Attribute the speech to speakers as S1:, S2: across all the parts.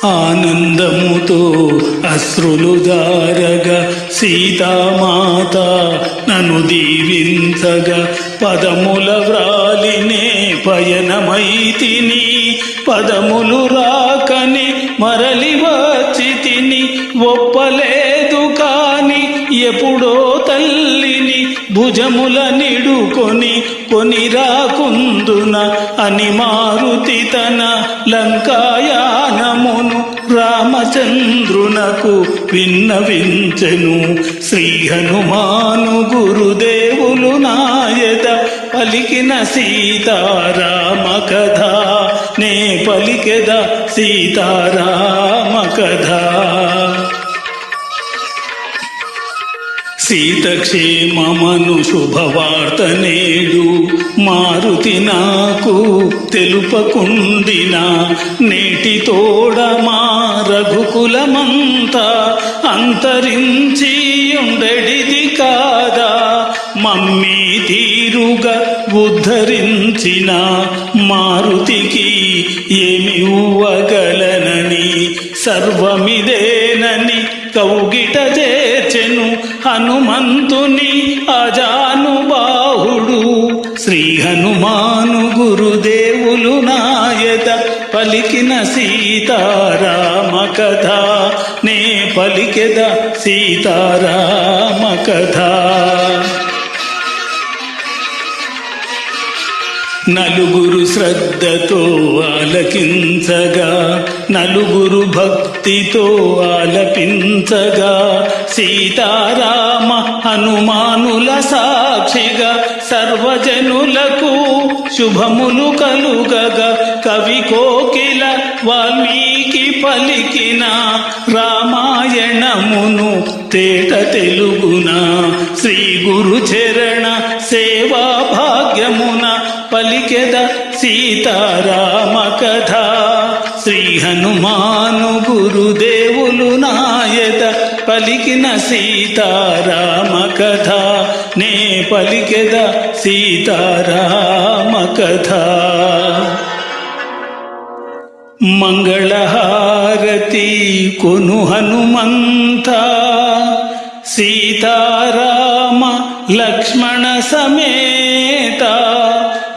S1: ఆనందముతో అశ్రులు దారగా సీతామాత నన్ను దీవించగా పదముల వ్రాలినే పయనమైతిని. పదములు రాకని మరలి వచ్చి తిని ఒప్పలేదు కాని ఎప్పుడో తల్లిని భుజముల నిడుకొని కొని రాకుందున అని మారుతి తన లంకాయానమును రామచంద్రునకు విన్నవించెను. శ్రీ హనుమాను గురుదేవులు నాయద పలికిన సీతారామ కథ నే పలికెద సీతారామ కథ. సీతక్షేమమను శుభవార్త నేడు మారుతి నాకు తెలుపకుండిన. నేటి తోడ మా రఘుకులమంతా అంతరించి ఉండడిది కాదా. మమ్మీ తీరుగా ఉద్ధరించిన మారుతికి ఏమి ఇవ్వగలనని సర్వమిదేనని కౌగిట చేర్చెను హనుమంతుని అజానుబాహుడు. శ్రీ హనుమాను గురుదేవులు నాయద పలికిన సీతారామ కథ నే పలికెద సీతారామ కథ. నలుగురు శ్రద్ధతో ఆలకించగా నలుగురు భక్తితో ఆలపించగా సీతారామ హనుమానుల సాక్షిగా సర్వజనులకు శుభములు కలుగగా కవి కోకిల వాల్మీకి పలికిన రామాయణమును తేట తెలుగున. శ్రీ గురు చరణ సేవా భాగ్యమున పలికెద సీతారామ కథ. శ్రీ హనుమాను గురుదేవులు నాయద పలికిన సీతారామ కథ నే పలికెద సీతారామ కథ. మంగళహారతి కొను హనుమంత సీతారామ లక్ష్మణ సమేత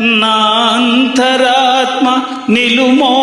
S1: నాంతరాత్మ నిలుమో